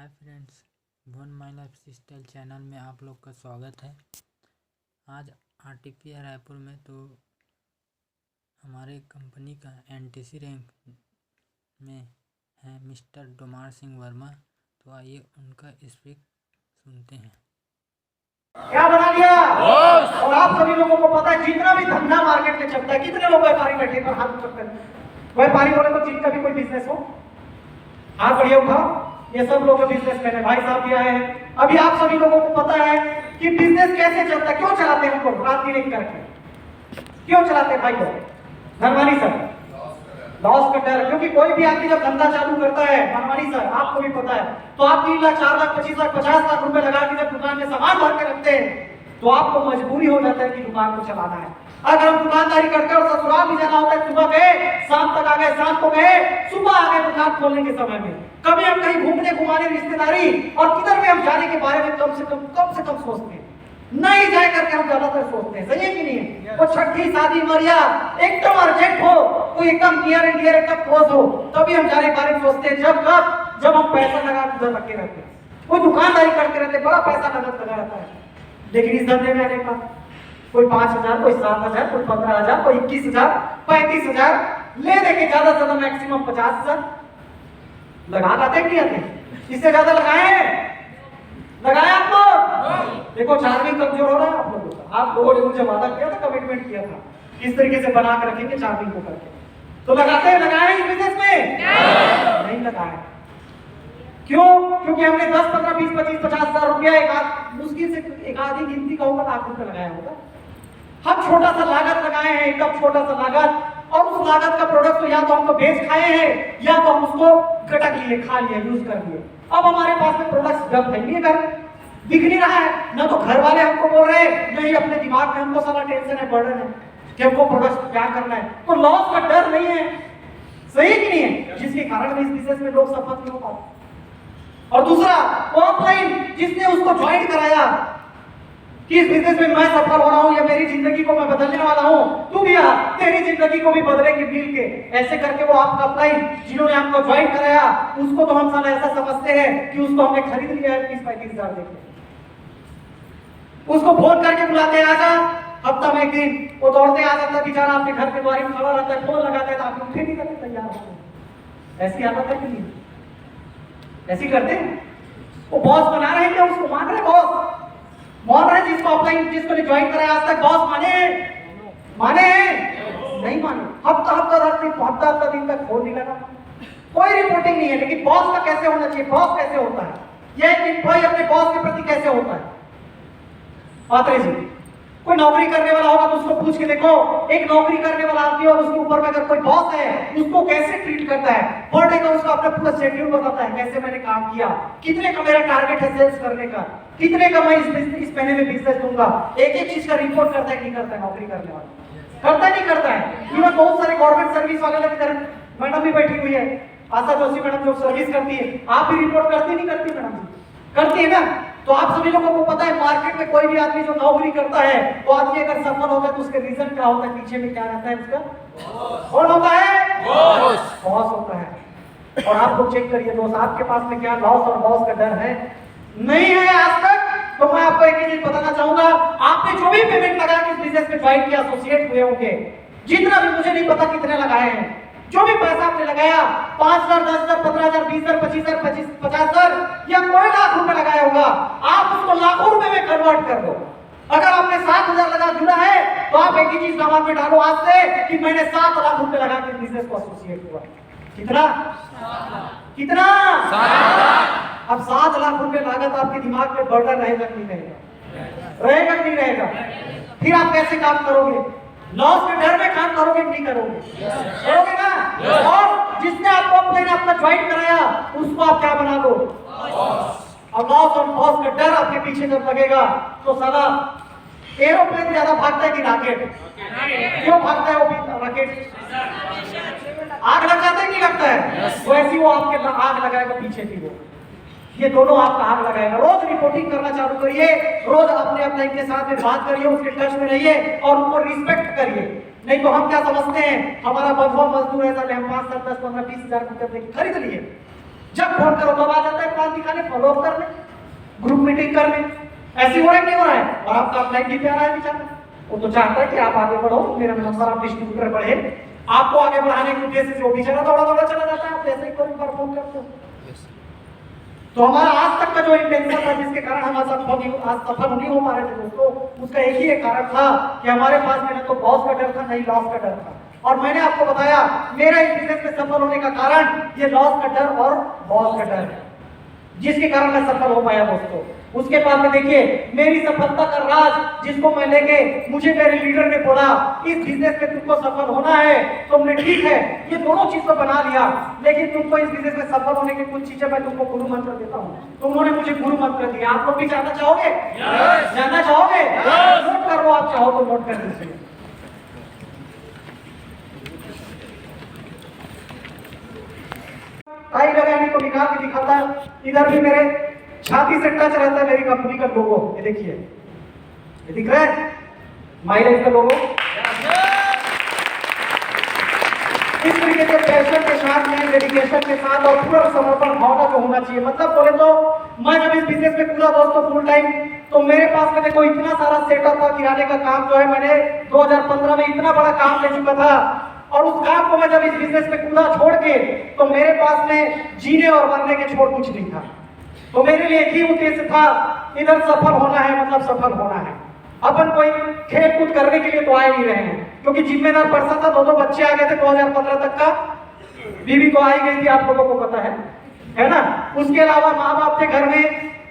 Hi friends, one my life style channel में आप लोग का स्वागत है। आज आरटीपीआई रायपुर में तो हमारे कंपनी का एनटीसी रैंक में है मिस्टर डोमार सिंह वर्मा। तो आइए उनका स्पीच सुनते हैं। क्या बना लिया? और आप सभी लोगों को पता है जितना भी धंधा मार्केट में चलता है, कितने लोग व्यापारी बैठे पर हाथ उठाते हैं। व्यापारी बोले तो जिनका भी कोई बिजनेस हो हाथ बढ़िया उठाओ। ये सब लोग बिजनेसमैन है, भाई साहब भी आए हैं। अभी आप सभी लोगों को पता है कि बिजनेस कैसे चलता है, क्यों चलाते हैं हमको रात दिन एक करके, क्यों चलाते हैं भाई? धनवानी सर, लॉस का डर। क्योंकि कोई भी आदमी जब धंधा चालू करता है, धनवानी सर आपको भी पता है, तो आप 3 लाख 4 लाख 25 लाख 50 लाख रुपए लगा के जब दुकान में सामान भर के रखते हैं तो आपको मजबूरी हो जाता है कि दुकान को चलाना है। अगर हम दुकानदारी करके और ससुराल भी जाना होता है, सुबह गए शाम तक आ गए, शाम को गए सुबह आ गए दुकान खोलने के समय में, कभी हम कहीं घूमने घुमाने रिश्तेदारी और किधर भी हम जाने के बारे में कम से कम सोचते हैं, नहीं जाए करके हम ज्यादातर सोचते हैं। सही है कि नहीं है? वो छठी शादी मरिया एकदम अर्जेंट हो, कोई एकदम नियर एंड डियर एकदम क्लोज हो, तभी हम जाने के बारे में सोचते हैं। जब हम पैसा लगा उधर रखे रहते हैं, कोई दुकानदारी करते रहते, बड़ा पैसा नगद लगा रहता है। लेकिन इस धंधे में आने का कोई 5,000, कोई 7,000, कोई 15,000, कोई 21,000, 35,000 ले देके ज्यादा से ज्यादा मैक्सिमम 50,000 लगा पाते कि नहीं आते? इससे ज्यादा लगाए आप लोग? देखो चार्जिंग कमजोर हो रहा है आप लोगों का। आप लोगों ने मुझे वादा किया था, कमिटमेंट किया था, इस तरीके से बना कर रखेंगे चार्जिंग को करके। तो लगाए इस बिजनेस में? नहीं लगाए। क्यों? क्योंकि हमने 10, 15, 20, 25, 50,000 रुपया मुश्किल से एक आधी गिनती का होगा, लाख रुपए लगाया होगा। हम छोटा सा लागत लगाए हैं, एकदम छोटा सा लागत, और उस लागत का प्रोडक्ट तो या तो हमको बेच खाए हैं या तो हम उसको गटक लिए, खा लिए, यूज कर लिए। अब हमारे पास में प्रोडक्ट जब है नहीं, घर दिख नहीं रहा है ना, तो घर वाले हमको बोल रहे हैं नहीं, अपने दिमाग में हमको सारा टेंशन है, बर्डन है कि हमको प्रोडक्ट क्या करना है, तो लॉस का डर नहीं है। सही कि नहीं है? जिसके कारण इस बिजनेस में लोग सफल नहीं हो पाते। और दूसरा ऑफलाइन, जिसने उसको ज्वाइन कराया कि इस बिजनेस में मैं सफल हो रहा हूं या मेरी जिंदगी को मैं बदलने वाला हूं, तू भी आ, तेरी जिंदगी को भी बदलेंगे मिल के, ऐसे करके वो आपका अपलाइन जिन्होंने आपको ज्वाइन कराया उसको तो हम साला ऐसा समझते हैं कि उसको हमने खरीद लिया है 30-35,000 देके। उसको फोन करके बुलाते हैं, आजा, हफ्ता में एक दिन वो दौड़ते आ जाता है बेचारा, आपके घर के द्वार में खड़ा रहता है, फोन लगाते हैं तो आप उठे नहीं करते, तैयार होते हैं। ऐसी आदत है कि नहीं? ऐसी करते हैं। वो बॉस बना रहे हैं, उसको मान रहे बॉस, मान रहे जिसको ऑफलाइन जिसको ज्वाइन कराया आज तक बॉस माने नहीं माने। हफ्ता दिन तक फोन नहीं लगा, कोई रिपोर्टिंग नहीं है। लेकिन बॉस का कैसे होना चाहिए? बॉस कैसे होता है? ये एक एम्प्लॉय अपने बॉस के प्रति कैसे होता है? पात्रे जी, कोई नौकरी करने वाला होगा तो उसको पूछ के देखो, एक नौकरी करने वाला आदमी और उसके ऊपर में अगर कोई बॉस है उसको कैसे ट्रीट करता है। पर डे का उसका अपना पूरा शेड्यूल बताता है, कैसे मैंने काम किया, कितने का मेरा टारगेट है सेल्स करने का, कितने का मैं इस महीने में बिजनेस दूंगा, एक चीज का रिपोर्ट करता है, नहीं करता है नौकरी करने वाला? करता नहीं करता है। इवन बहुत सारे गवर्नमेंट सर्विस वाले भी तरह मैडम भी बैठी हुई है, आशा जोशी मैडम जो सर्विस करती है, आप भी रिपोर्ट करती नहीं करती? मैडम करती है ना। तो आप सभी लोगों को पता है मार्केट में कोई भी आदमी जो नौकरी करता है वो आदमी अगर सफल होता है तो उसके रीजन क्या होता है, पीछे में क्या रहता है उसका? कौन होता है? बॉस होता है। और आप लोग चेक करिए दोस्त, आपके पास में क्या लॉस और बॉस का डर है? नहीं है आज तक। तो मैं आपको एक चीज बताना चाहूंगा, आपने जो भी पेमेंट लगा के इस बिजनेस में ज्वाइन किया, एसोसिएट हुए होंगे, जितना भी, मुझे नहीं पता कितने लगाए हैं, जो भी पैसा आपने लगाया 5,000, 10,000, 15,000, 20,000, 25,000, 50,000 या कोई लाख रुपए लगाया होगा, आप उसको लाखों रुपए में कन्वर्ट कर दो। अगर आपने 7,000 लगा जुड़ा है तो आप एक ही चीज दिमाग में डालो आज से कि मैंने 7 लाख रुपए लगा के बिजनेस को एसोसिएट हुआ। कितना? अब 7 लाख रुपए लागत आपके दिमाग में बर्डन रहेगा कि नहीं रहेगा? रहेगा कि नहीं रहेगा? फिर आप कैसे काम करोगे? लॉस के डर में काम करोगे कि नहीं करोगे? करोगे ना। और जिसने आपको अपना ज्वाइन कराया उसको आप क्या बना दो? अब लॉस और बॉस का डर आपके पीछे जब लगेगा तो साला एरोप्लेन ज्यादा भागता है कि रॉकेट? क्यों भागता है वो रॉकेट? आग लग जाता है कि लगता है? वैसी वो आपके आग लगाएगा पीछे की, वो ये दोनों आपका आग लगाएगा। रोज रिपोर्टिंग करना चालू करिए, रोज अपने अपने के साथ में बात करिए, उसके टच में रहिए और उनको रिस्पेक्ट करिए। नहीं तो हम क्या समझते हैं, हमारा बंधुआ मजदूर है, हम 5, 7, 10, 15, 20,000 रुपए खरीद लिए, जब फोन करो तब आ जाता है क्रांति दिखाने, फॉलो अप करने, ग्रुप मीटिंग करने, ऐसे हो रहा है नहीं हो रहा है? और आपका अपलाइन जीते आ रहा है बेचारा, वो तो चाहता है कि आप आगे बढ़ो, मेरा नंबर आप डिस्ट्रीब्यूटर बढ़े, आपको आगे बढ़ाने के उद्देश्य से वो बेचारा दौड़ा दौड़ा चला जाता है, आप ऐसे ही परफॉर्म करते हो। तो हमारा आज तक का जो इंटेंशन था जिसके कारण हम आज सफल नहीं हो पा रहे थे दोस्तों, उसका एक ही कारण था कि हमारे पास में न तो बॉस का डर था, नहीं लॉस का डर था। और मैंने आपको बताया मेरा इस बिजनेस में सफल होने का कारण ये लॉस का डर और बॉस का डर है, जिसके कारण मैं सफल हो पाया दोस्तों। उसके बाद में देखिए मेरी सफलता का राज जिसको मैं लेके, मुझे मेरे लीडर ने बोला इस बिजनेस में तुमको सफल होना है, तुमने ठीक है ये दोनों चीज तो बना लिया, लेकिन तुमको इस बिजनेस में सफल होने की कुछ चीजें मैं तुमको गुरु मंत्र देता हूँ। तो उन्होंने मुझे गुरु मंत्र दिया। आप लोग भी जानना चाहोगे? जानना चाहोगे? नोट कर लो, आप चाहो तो नोट कर लीजिए। टाई लगाने को निकाल के दिखाता है, इधर भी मेरे छाती से टच रहता है मेरी कंपनी का लोगो, ये देखिए, ये दिख रहा है माई लाइफ का लोगो। इस तरीके से पैशन के साथ में, डेडिकेशन के साथ और पूरा समर्पण भावना जो होना चाहिए। मतलब बोले तो मैं जब इस बिजनेस में पूरा दोस्तों फुल टाइम, तो मेरे पास में देखो इतना सारा सेटअप था, किराने का काम जो है मैंने 2015 में इतना बड़ा काम ले चुका था, और उस काम को मैं जब इस बिजनेस में कूदा छोड़ के, तो मेरे पास में जीने और मरने के छोड़ कुछ नहीं था। तो मेरे लिए एक ही उद्देश्य था, इधर सफल होना है, मतलब सफल होना है। अपन कोई खेल कूद करने के लिए तो आए नहीं रहे हैं, क्योंकि जिम्मेदार पर्सन था, दो बच्चे आ गए थे 2015 तक का, बीवी तो आई गई थी, आप लोगों को पता है ना। उसके अलावा माँ बाप थे घर में,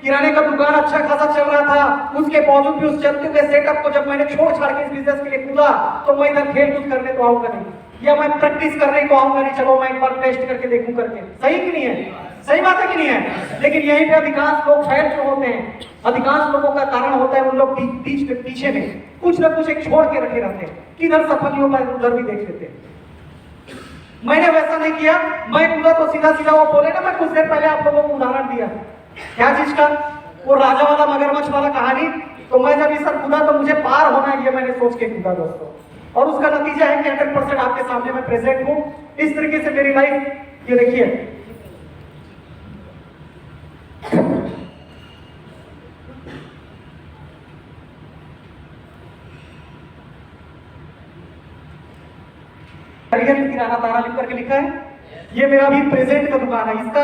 किराने का दुकान अच्छा खासा चल रहा था, उसके बावजूद भी उस चलते हुए सेटअप को जब मैंने छोड़ छाड़ के इस बिजनेस के लिए कूदा, तो मैं इधर खेल कूद करने तो आऊंगा नहीं, या मैं प्रैक्टिस करने को आऊंगा नहीं, चलो मैं एक बार टेस्ट करके देखूं करके। सही कि नहीं है? सही बात है कि नहीं है? लेकिन यहीं पे अधिकांश लोग फेल जो होते हैं, अधिकांश लोगों का कारण होता है उन लोग पीछे में कुछ ना कुछ एक छोड़ के रखे रहते हैं, किधर सफल नहीं हो पाए उधर भी देख लेते हैं। मैंने वैसा नहीं किया, मैं कूदा तो सीधा सीधा वो बोले ना, मैं कुछ देर पहले आप लोगों को उदाहरण दिया क्या चीज का, वो राजा वाला मगरमच्छ वाला कहानी। तो मैं जब इस कूदा तो मुझे पार होना है, ये मैंने सोच के कूदा दोस्तों, और उसका नतीजा है कि 100% आपके सामने मैं प्रेजेंट हूं। इस तरीके से मेरी लाइफ, ये देखिए किराना तारा लिख करके लिखा है, ये मेरा भी प्रेजेंट का दुकान है। इसका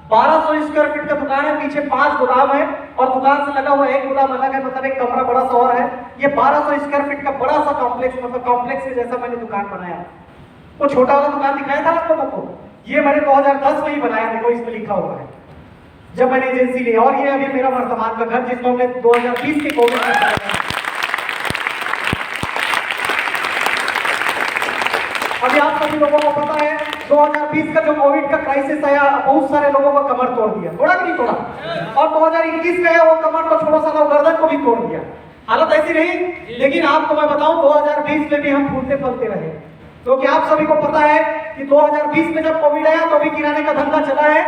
1200 स्क्वायर फीट का दुकान है, पीछे 5 गोदाम है, और दुकान से लगा हुआ एक गोदाम अलग है, मतलब एक कमरा बड़ा सा और है। ये 1200 स्क्वायर फीट का बड़ा सा कॉम्प्लेक्स, मतलब कॉम्प्लेक्स के जैसा मैंने दुकान बनाया। वो छोटा वाला दुकान दिखाया था आप लोगों को, ये मैंने 2010 में ही बनाया, देखो इसमें लिखा हुआ है जब मैंने एजेंसी ली। और ये अभी मेरा वर्तमान का घर, जिसको हमने 2020 के कोविड में बनाया। अभी आप सभी लोगों को पता है 2020 का जो कोविड का क्राइसिस आया, बहुत सारे लोगों का कमर तोड़ दिया, थोड़ा कि नहीं तोड़ा, और 2021 में वो कमर को छोड़ो सा गर्दन को भी तोड़ दिया। हालत ऐसी रही, लेकिन आपको मैं बताऊं 2020 में भी हम फूलते फलते रहे, क्योंकि आप सभी को पता है कि 2020 में जब कोविड आया तो भी किराने का धंधा चला है,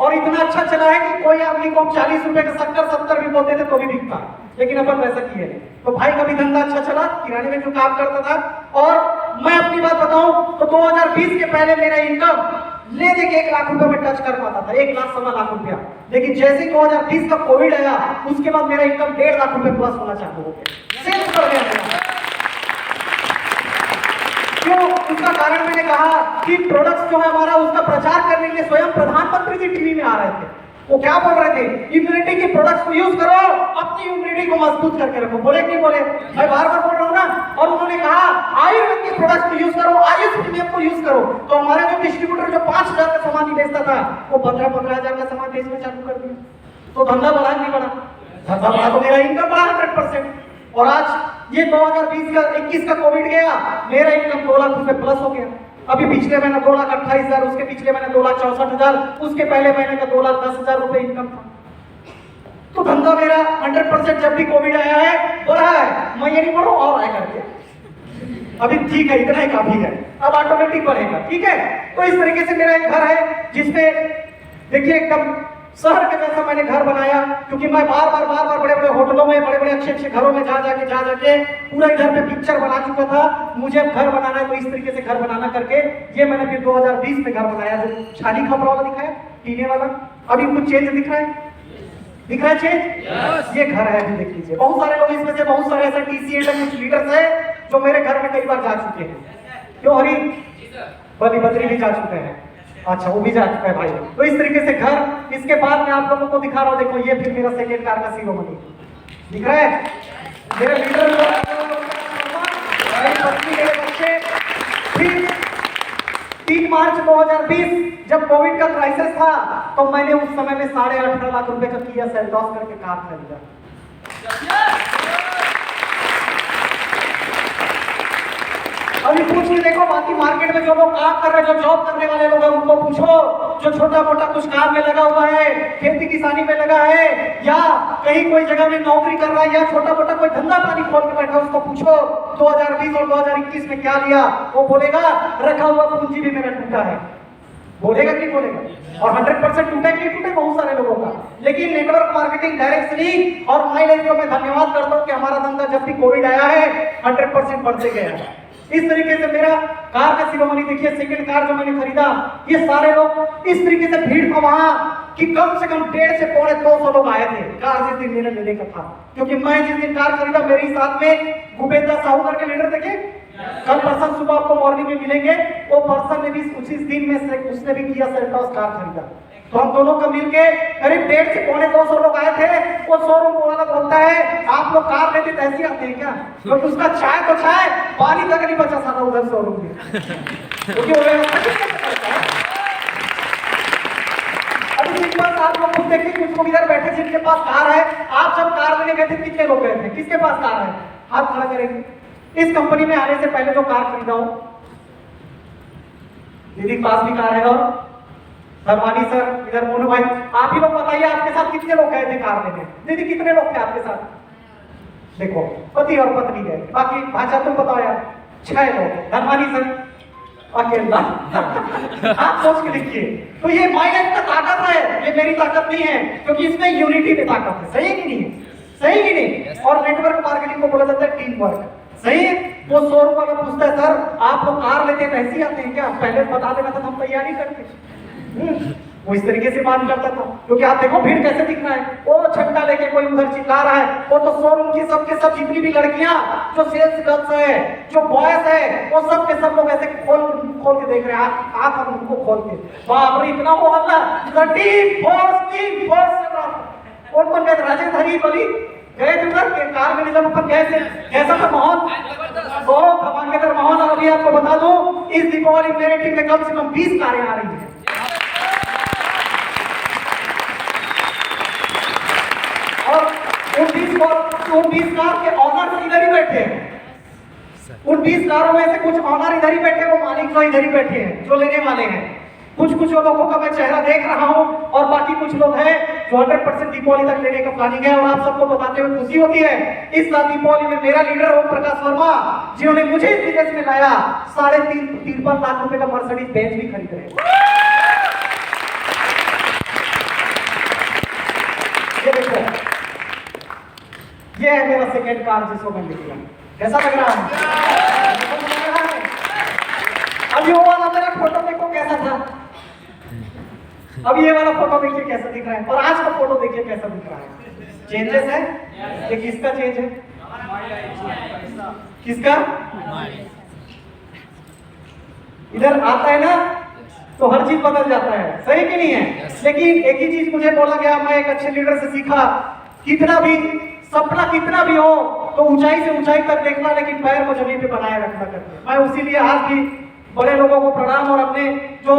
और इतना अच्छा चला है कि कोई आदमी को 40 रुपए का 70 भी बोलते थे तो भी बिकता, लेकिन अपन वैसा किए नहीं। तो भाई का भी धंधा अच्छा चला, किराने में जो काम करता था। और मैं अपनी बात बताऊं तो 2020 के पहले मेरा इनकम ले दे के 1 लाख रुपए में टच कर पाता था, 1 लाख 1.25 लाख रुपया। लेकिन जैसे 2020 का कोविड आया, उसके बाद मेरा इनकम 1.5 लाख रुपए प्लस होना चालू हो गया, सेल्स बढ़ गया मेरा। क्यों? उसका कारण मैंने कहा कि प्रोडक्ट्स जो है हमारा, उसका प्रचार करने के लिए स्वयं प्रधानमंत्री जी टीवी में आ रहे थे। वो क्या बोल रहे थे? इम्यूनिटी के प्रोडक्ट्स को यूज करो, अपनी इम्यूनिटी को मजबूत करके रखो। बोले कि नहीं बोले? मैं बार बार बोल रहा हूँ ना। और उन्होंने कहा आयुर्वेद के प्रोडक्ट्स को यूज करो, आयुष प्रीमियम को यूज करो। तो हमारे जो डिस्ट्रीब्यूटर जो 5000 का सामान ही बेचता था, वो 15,000 का सामान बेचना चालू कर दिया। तो धंधा बढ़ा नहीं बढ़ा? धंधा बढ़ा तो मेरा इनकम बढ़ा 100%। और आज ये 2020 का 21 का कोविड गया, मेरा इनकम 2 लाख रुपए प्लस हो गया। अभी पिछले महीने 2,28,000, उसके पिछले महीने 2,64,000, उसके पहले महीने का 2,10,000 रुपए इनकम था। तो धंधा मेरा 100% जब भी कोविड आया है बढ़ा है। मैं ये नहीं बोल रहा हूं और आए करके, अभी ठीक है, इतना ही काफी है, अब ऑटोमेटिक बढ़ेगा। ठीक है, तो इस तरीके से मेरा एक घर है जिसपे देखिए एकदम शहर के जैसा मैंने घर बनाया, क्योंकि मैं बार बार बड़े बड़े होटलों में, बड़े बड़े अच्छे घरों में जा जाके पूरा इधर पे पिक्चर बना चुका था। मुझे अब घर बनाना है तो इस तरीके से घर बनाना करके ये मैंने फिर 2020 में घर बनाया, जो छानी खपरा वाला दिखाया, टीने वाला। अभी कुछ चेंज दिख रहा है, दिख रहा है चेंज? ये घर है, अभी देख लीजिए। बहुत सारे लोग इसमें से, बहुत सारे ऐसे टीसीएट है, कुछ लीडर्स है जो मेरे घर में कई बार जा चुके हैं। क्यों हरी? बली बद्री भी जा चुके हैं। अच्छा, वो भी जा चुका है भाई। तो इस तरीके से घर। इसके बाद मैं आप लोगों को दिखा रहा हूँ, देखो ये फिर मेरा सेकेंड कार का सिरोमणि दिख रहा है। मेरे लीडर, मेरी पत्नी, मेरे बच्चे। फिर 3 मार्च 2020 जब कोविड का क्राइसिस था, तो मैंने उस समय में 18.5 लाख रुपए का किया सेल्टॉस करके कार खरीदा। अभी पूछ के देखो बाकी मार्केट में जो लोग काम कर रहे हैं, जो जॉब करने वाले लोग हैं, उनको पूछो, जो छोटा मोटा कुछ काम में लगा हुआ है, खेती किसानी में लगा है, या कहीं कोई जगह में नौकरी कर रहा है, या छोटा मोटा कोई धंधा पानी खोल के बैठा, उसको पूछो 2020 और 2021 में क्या लिया। वो बोलेगा रखा हुआ पूंजी भी मेरा टूटा है। बोलेगा कि बोलेगा? और 100% टूटा कि नहीं टूटा बहुत सारे लोगों का। लेकिन नेटवर्क मार्केटिंग डायरेक्टली और माइलेज को मैं धन्यवाद करता हूँ कि हमारा धंधा जब भी कोविड आया है 100% बढ़ते गया है। इस तरीके से मेरा कार का सिरोमणि देखिए, सेकंड कार जो मैंने खरीदा, ये सारे लोग इस तरीके से भीड़ था वहां कि कम से कम 150 से 200 लोग आए थे कार जिस दिन मेरे लेने का था। क्योंकि मैं जिस दिन कार खरीदा, मेरे ही साथ में गुबेदा साहू करके लीडर देखे, कल पर्सन सुबह आपको मॉर्निंग में मिलेंगे, वो पर्सन ने भी उसी दिन में से उसने भी किया सेल्टॉस कार खरीदा। तो हम दोनों का मिलके करीब 150 से 200 लोग आए थे। वो शोरूम वाला बोलता है आप लोग कार लेते तो ऐसे आते हैं क्या? क्योंकि उसका चाय तो चाय, पानी तक नहीं बचा था उधर शोरूम में, क्योंकि वो अभी इस बात आप लोग खुद देखिए, कुछ लोग इधर बैठे जिनके पास कार है। आप जब कार लेने गए थे कितने लोग गए थे? किसके पास कार है? हाथ खड़ा करेंगे। इस कंपनी में आने से पहले जो कार खरीदा हो, दीदी के पास भी कार है, और धर्मानी सर, इधर मोनू भाई, आप ही लोग बताइए आपके साथ कितने लोग गए थे कार लेने? दीदी कितने लोग थे आपके साथ? देखो, पति और पत्नी गए, बाकी भाषा तुम बताओ यार। 6 लोग। धर्मानी सर अकेला। आप सोच के देखिए। तो ये माइलेज का ताकत है, ये मेरी ताकत नहीं है, क्योंकि इसमें यूनिटी में ताकत है। सही कि नहीं? सही कि नहीं? और नेटवर्क मार्केटिंग को बोला जाता है टीम वर्क। सही है? वो शोरूम वाला पूछता है सर आप लोग कार लेते हैं ऐसे ही आते हैं क्या? पहले बता देना था, हम तैयारी करते। वो इस तरीके से बात करता था। क्योंकि आप देखो भीड़ कैसे दिख रहा है, वो छंटा लेके कोई उधर चिल्ला रहा है, वो तो शोरूम की सबके सब जितनी भी लड़कियां जो सेल्स गर्ल्स है, जो बॉयज है, वो सब के सब लोग ऐसे खोल के देख रहे हैं, आंख और उनको खोल के। बाप रे, इतना वो हल्ला, टीम फोर्स कौन गए? राजेंद्र हरी बली गए थे उधर के कार में जब ऊपर गए थे, कैसा था माहौल? बहुत धमाकेदार माहौल। और अभी आपको बता दूं, इस दीपावली मेरे टीम में कम से कम 20 कारें आ रही है। और उन 20 कार के ऑनर इधर ही बैठे हैं। उन 20 कारों में से कुछ ऑनर इधर ही बैठे, वो मालिक तो इधर ही बैठे हैं जो लेने वाले हैं। कुछ लोगों का मैं चेहरा देख रहा हूं, और बाकी कुछ लोग हैं जो 100% दीपावली तक लेने का प्लानिंग है। और आप सबको बताते हुए खुशी होती है, इस साल दीपावली में मेरा लीडर ओम प्रकाश वर्मा, जिन्होंने मुझे इस बिजनेस में लाया, 53 लाख रुपए का मर्सिडीज बेंज भी खरीद रहे हैं। ये देखो, ये है मेरा सेकेंड कार जिसको मैं ले लिया। कैसा लग रहा है? अभी वो वाला मेरा फोटो देखो कैसा था, अब ये वाला फोटो देखिए कैसा दिख रहा है, और आज का फोटो देखिए कैसा दिख रहा है। चेंजेस है? ये किसका चेंज है? किसका? इधर आता है ना तो हर चीज बदल जाता है। सही कि नहीं है? लेकिन एक ही चीज मुझे बोला गया, मैं एक अच्छे लीडर से सीखा, कितना भी सपना कितना भी हो तो ऊंचाई से ऊंचाई तक देखना, लेकिन पैर को जमीन पे बनाए रखना करके। मैं उसीलिए आज भी बड़े लोगों को प्रणाम, और अपने जो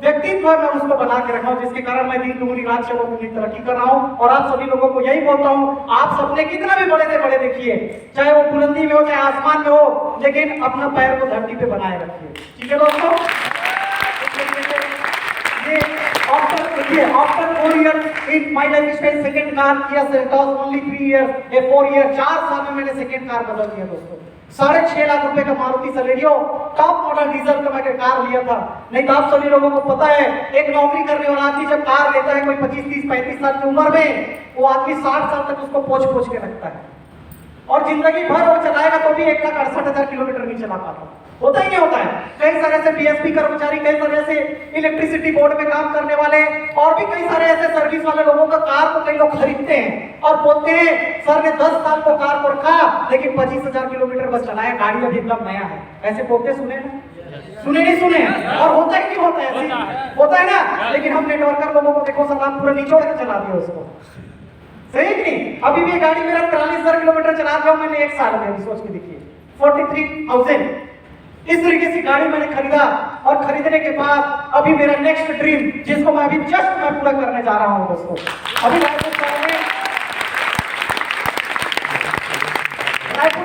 व्यक्तित्व है मैं उसको बना के रखा हूं, जिसके कारण मैं दिन दुगनी रात चौगुनी तरक्की कर रहा हूं। और आप सभी लोगों को यही बोलता हूं, आप सपने कितना भी बड़े से बड़े देखिए, चाहे वो बुलंदी में हो चाहे आसमान में हो, लेकिन अपना पैर को धरती पे बनाए रखिए। ठीक है दोस्तों? ये after 4 years in my lifestyle second car Kia Seltos, only 3 years, 4 year 4 साल में मैंने सेकंड कार बदल दिया दोस्तों। 6.5 लाख रुपए का Maruti Celerio top model diesel का मैं कार लिया था। नहीं तो आप सभी लोगों को पता है, एक नौकरी करने वाला आदमी जब कार लेता है कोई 25, 30, 35 साल की उम्र में, वो आदमी 60 साल तक उसको पोछ पोछ के रखता है, और जिंदगी भर वो चलाएगा तो भी 1,68,000 किलोमीटर नहीं चला पाता। होता ही नहीं होता है। कई सारे ऐसे बीएसपी कर्मचारी, कई सारे ऐसे इलेक्ट्रिसिटी बोर्ड में काम करने वाले, और भी कई सारे ऐसे सर्विस वाले लोगों का कार को कई लोग खरीदते हैं और बोलते हैं सर ने 10 साल को कार को रखा लेकिन 25,000 किलोमीटर बस चलाया, गाड़ी अभी एकदम नया है। ऐसे बोलते सुने सुने नहीं सुने? और होता ही नहीं होता है, ऐसे होता है ना। लेकिन हम नेटवर्कर लोगों को देखो सलाम पूरा निचोड़ के चला दिया उसको, सही नहीं? अभी भी गाड़ी मेरा 43,000 किलोमीटर चला दिया मैंने 1 साल में, सोच के देखिए 43,000। इस तरीके से गाड़ी मैंने खरीदा, और खरीदने के बाद अभी मेरा नेक्स्ट ड्रीम जिसको मैं अभी जस्ट मैं पूरा करने जा रहा हूं दोस्तों। अभी रायपुर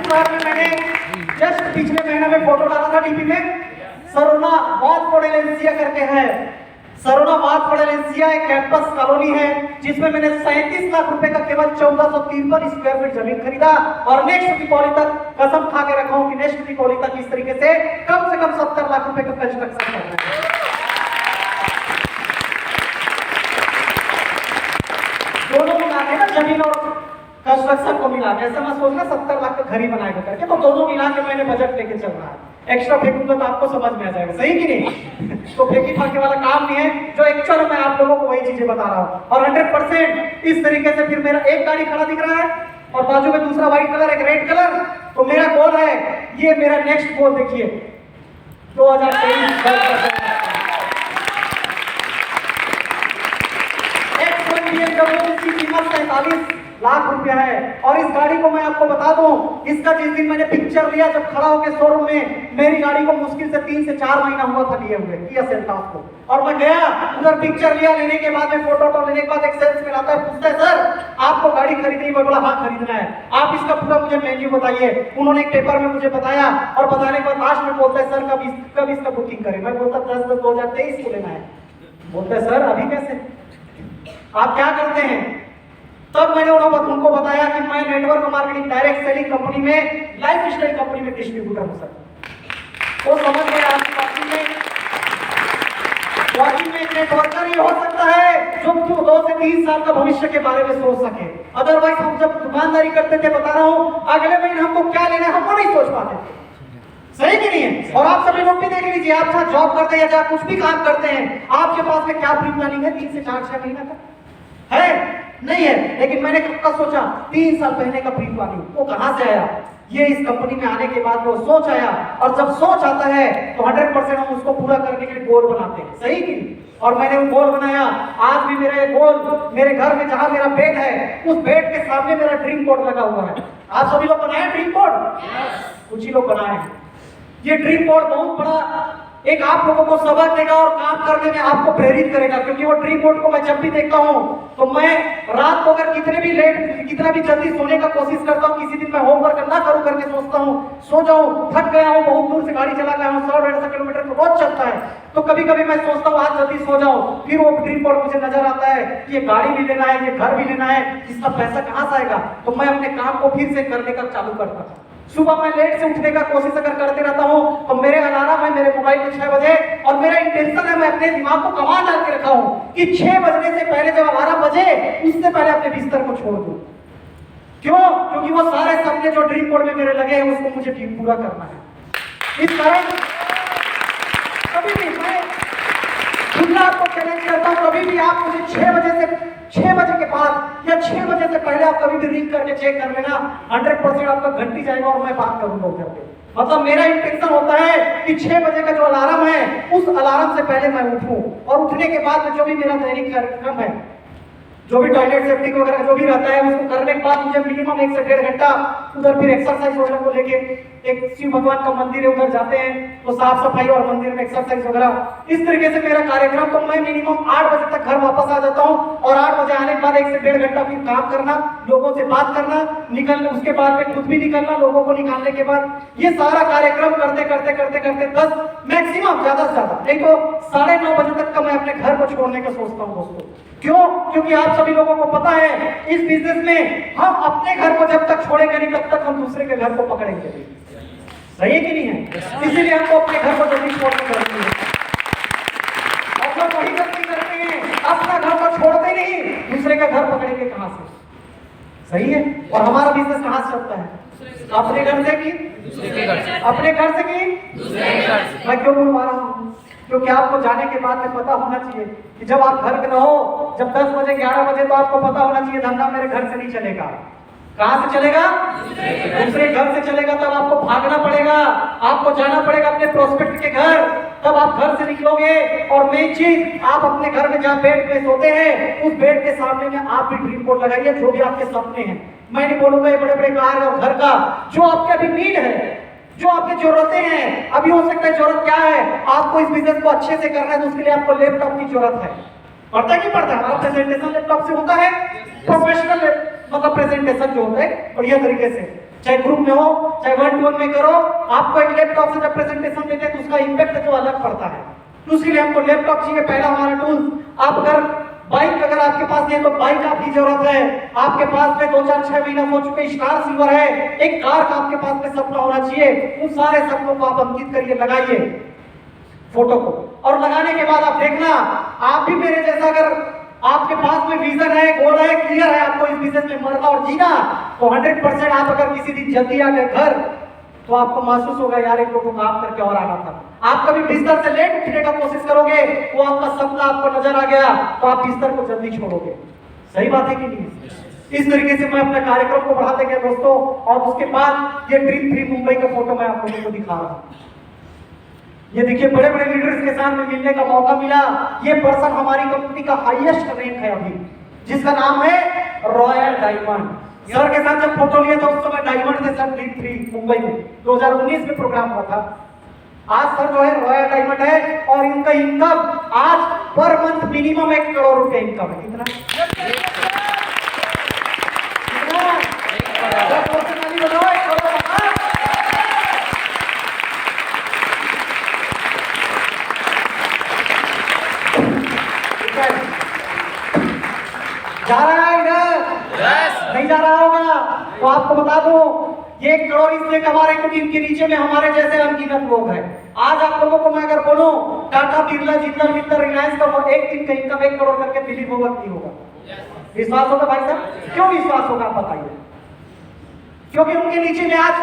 शहर में मैंने जस्ट पिछले महीने में फोटो डाला था टीवी में। सरोना वाद पोडेलेंसिया करके है, सरोना वाद पोडेलेंसिया एक कैंपस कॉलोनी है जिसमें मैंने 37 लाख रुपए का केवल 1453 स्क्वायर फीट जमीन खरीदा, और नेक्स्ट दीपावली तक कसम खा के रखा हूं कि नेक्स्ट दीपावली तक इस तरीके से कम 70 लाख रुपए का कंस्ट्रक्शन करना है। दोनों मिला के ना, जमीन और कंस्ट्रक्शन को मिला के, ऐसा मैं सोच रहा 70 लाख का घर ही बनाएगा करके, तो दोनों मिला के मैंने बजट लेके चल रहा है। एक्स्ट्रा फेंकूंगा तो आपको समझ में आ जाएगा, सही कि नहीं? तो फेंकी फाके वाला काम नहीं है, जो एक्चुअल मैं आप लोगों को वही चीजें बता रहा हूँ। और 100% इस तरीके से फिर मेरा एक गाड़ी खड़ा दिख रहा है और बाजू में दूसरा व्हाइट कलर, एक रेड कलर। तो मेरा गोल है, ये मेरा नेक्स्ट गोल देखिए 2023 की कीमत 47 लाख रुपया है। और इस गाड़ी को मैं आपको बता दूं, इसका जिस दिन मैंने पिक्चर लिया जब खड़ा होकर शोरूम में, मेरी गाड़ी को मुश्किल से 3 से 4 महीना हुआ था लिए हुए किया सेल्टॉस को। और मैं गया उधर पिक्चर लिया, लेने के बाद में फोटो लेने के बाद एक सेल्समैन आता है, पूछता है सर आपको गाड़ी खरीदनी? मैं बोला हाँ खरीदना है। आप इसका पूरा मुझे मेन्यू बताइए। उन्होंने एक पेपर में मुझे बताया, और बताने के बाद लास्ट में बोलता है सर कब इसका बुकिंग करें? मैं बोलता 10/10/2023 को लेना है। बोलता है सर अभी कैसे, आप क्या करते हैं? तब मैंने उनको बताया कि मैं network marketing direct selling company में, लाइफ स्टाइल कंपनी में डिस्ट्रीब्यूटर हूं सर। वो समझ गए आपकी वाकिंग में नेटवर्कर ही हो सकता है जो 2 से 3 साल का भविष्य के बारे में सोच सके। अदरवाइज हम जब दुकानदारी करते थे, बता रहा हूं, अगले महीने हमको क्या लेना है हमको नहीं सोच पाते थे, सही कि नहीं है? और आप सभी लोग भी देख लीजिए, आप जहाँ जॉब करते हैं या जहाँ कुछ भी काम करते हैं, आपके पास में क्या प्री प्लानिंग है 3 से 4-6 महीना का है? नहीं है। लेकिन मैंने कब का सोचा 3 साल पहले का प्री प्लानिंग, वो कहां से आया? ये इस कंपनी में आने के बाद वो सोच आया। और जब सोच आता है तो 100% हम उसको पूरा करने के लिए गोल बनाते हैं, सही कि नहीं? और मैंने वो गोल बनाया। आज भी मेरा ये गोल, मेरे घर में जहां मेरा बेड है उस बेड के सामने मेरा ड्रीम बोर्ड लगा हुआ है। आप सभी लोग बनाए ड्रीम बोर्ड? कुछ ही लोग बनाए। ये ड्रीम बोर्ड बहुत बड़ा एक आप लोगों को सबक देगा और काम करने में आपको प्रेरित करेगा, क्योंकि वो ड्रीम बोर्ड को मैं जब भी देखता हूं तो मैं रात को अगर कितना भी जल्दी सोने का कोशिश करता हूं, किसी दिन मैं होमवर्क ना करूं करके सोचता हूं, सो जाऊं, थक गया हूं, बहुत दूर से गाड़ी चला गया हूं, 100-150 किलोमीटर तो रोज चलता है, तो कभी कभी मैं सोचता हूं आज जल्दी सो जाऊं, फिर वो ड्रीम बोर्ड मुझे नजर आता है कि ये गाड़ी भी लेना है, ये घर भी लेना है, इसका पैसा कहां से आएगा? तो मैं अपने काम को फिर से करने का चालू करता हूं। सुबह मैं लेट से उठने का कोशिश अगर करते रहता हूं तो मेरे अलार्म है मेरे मोबाइल में 6 बजे, और मेरा इंटेंशन है, मैं अपने दिमाग को कमांड डाल के रखा हूं कि 6 बजने से पहले जब अलार्म बजे उससे पहले अपने बिस्तर को छोड़ दूं। क्यों? क्योंकि वो सारे सपने जो ड्रीम बोर्ड में मेरे लगे हैं उसको मुझे पूरा करना है। इस कारण कभी भी मैं खुद आपको चैलेंज करता हूं, कभी भी आप मुझे 6 बजे के बाद या 6 बजे से पहले आप कभी भी रिंग करके चेक कर लेना, 100% आपका घंटी जाएगा और मैं बात करूंगा उधर पे। मतलब मेरा इंटेंशन होता है कि 6 बजे का जो अलार्म है उस अलार्म से पहले मैं उठूं, और उठने के बाद में जो भी मेरा दैनिक कार्यक्रम है, जो भी टॉयलेट सेफ्टी वगैरह जो भी रहता है उसको करने के बाद मुझे मिनिमम 1 से 1.5 घंटा उधर फिर एक्सरसाइज वगैरह को लेके, एक शिव भगवान का मंदिर है उधर जाते हैं तो साफ सफाई और मंदिर में एक्सरसाइज वगैरह, इस तरीके से मेरा कार्यक्रम। तो मैं मिनिमम 8 बजे तक घर वापस आ जाता हूँ, और 8 बजे आने के बाद 1 से 1.5 घंटा फिर काम करना, लोगों से बात करना, निकलना, उसके बाद में खुद भी निकलना, लोगों को निकालने के बाद ये सारा कार्यक्रम करते करते करते करते 10 मैक्सिमम ज्यादा से ज्यादा नहीं तो 9:30 बजे तक का मैं अपने घर को छोड़ने का सोचता हूँ दोस्तों। क्यों? क्योंकि आप सभी लोगों को पता है इस बिजनेस में हम अपने घर को जब तक छोड़ेंगे नहीं तब तक हम दूसरे के घर को पकड़ेंगे नहीं, सही है कि नहीं है? इसीलिए हमको अपने घर को जल्दी छोड़नी करती है। और लोग वही गलती करते हैं, अपना घर को छोड़ते नहीं, दूसरे का घर पकड़ेंगे कहां से? सही है। और हमारा बिजनेस कहां से चलता है? अपने घर से की दूसरे के घर से, अपने घर से की दूसरे के घर से। मैं क्यों बोल रहा हूं? क्योंकि आपको जाने के बाद में पता होना चाहिए कि जब आप घर में रहो, जब 10 बजे 11 बजे, तो आपको पता होना चाहिए धंधा मेरे घर से नहीं चलेगा। कहां से चलेगा? दूसरे घर से चलेगा। तब आपको भागना पड़ेगा, आपको जाना पड़ेगा अपने प्रोस्पेक्ट के घर, तब आप घर से निकलोगे। और मेन चीज, आप अपने घर में जहां बेड पे सोते हैं, उस बेड के सामने में आप भी ड्रीम बोर्ड लगाइए, जो भी आपके सपने हैं। मैं नहीं बोलूंगा ये बड़े बड़े कार और घर का, जो आपके अभी नीड है, जो आपकी जरूरतें हैं। अभी हो सकता है जरूरत क्या है, आपको इस बिजनेस को अच्छे से करना है, तो उसके लिए आपको लैपटॉप की जरूरत है। पड़ता है कि पड़ता है? हमारा प्रेजेंटेशन लैपटॉप से होता है, प्रोफेशनल मतलब प्रेजेंटेशन जो होता है बढ़िया तरीके से, चाहे ग्रुप में हो चाहे 1-to-1 में करो, आपको एक लैपटॉप से जब प्रेजेंटेशन देते हैं तो उसका इंपैक्ट जो अलग पड़ता है। तो उसके लिए हमको लैपटॉप चाहिए, पहला हमारा टूल। आप अगर बाइक अगर आपके पास नहीं है तो बाइक आपकी जरूरत है। आपके पास में 2-4-6 महीना हो चुके स्टार सिल्वर है, एक कार का आपके पास में सपना होना चाहिए। उन सारे सपनों को आप अंकित करिए, लगाइए फोटो को, और लगाने के बाद आप देखना, आप भी मेरे जैसा अगर आपके पास में विजन है, गोल है, क्लियर है, आपको इस बिजनेस में मरना और जीना, तो 100% आप अगर किसी दिन जल्दी आ गए घर, तो आपको महसूस होगा यार एक को काम करके और आना था। आप कभी बिस्तर से लेट उठने का कोशिश करोगे, वो आपका सपना आपको नजर आ गया, तो आप बिस्तर को जल्दी छोड़ोगे। सही बात है कि नहीं? इस तरीके से मैं अपने कार्यक्रम को बढ़ाते गया दोस्तों। और उसके बाद ये ड्रीम 3 मुंबई का फोटो मैं आप लोगों को दिखा रहा हूं। ये देखिए, बड़े बड़े लीडर्स के साथ में मिलने का मौका मिला। ये पर्सन हमारी कंपनी का हाईएस्ट रैंक है अभी, जिसका नाम है रॉयल डायमंड। सर के साथ जब फोटो लिया था उस समय डायमंड थे सर, ड्रीम 3 मुंबई में 2019 में प्रोग्राम हुआ था। आज सर जो है रॉयल डायमंड है, और इनका इनकम आज पर मंथ मिनिमम 1 करोड़ रुपए इनकम है। कितना? जा रहा है इधर? नहीं जा रहा होगा तो आपको बता दो, ये 1 करोड़ इसलिए कमा रहे क्योंकि इनके नीचे में हमारे जैसे अनगिनत लोग हैं। आज आप लोगों को मैं अगर बोलूं, टाटा, बिरला, जिंदल, मित्तल, रिलायंस का एक दिन का इनकम 1 करोड़ करके बिलीव होगा कि होगा? विश्वास होगा भाई साहब? क्यों विश्वास होगा आप बताइए? क्योंकि उनके नीचे में आज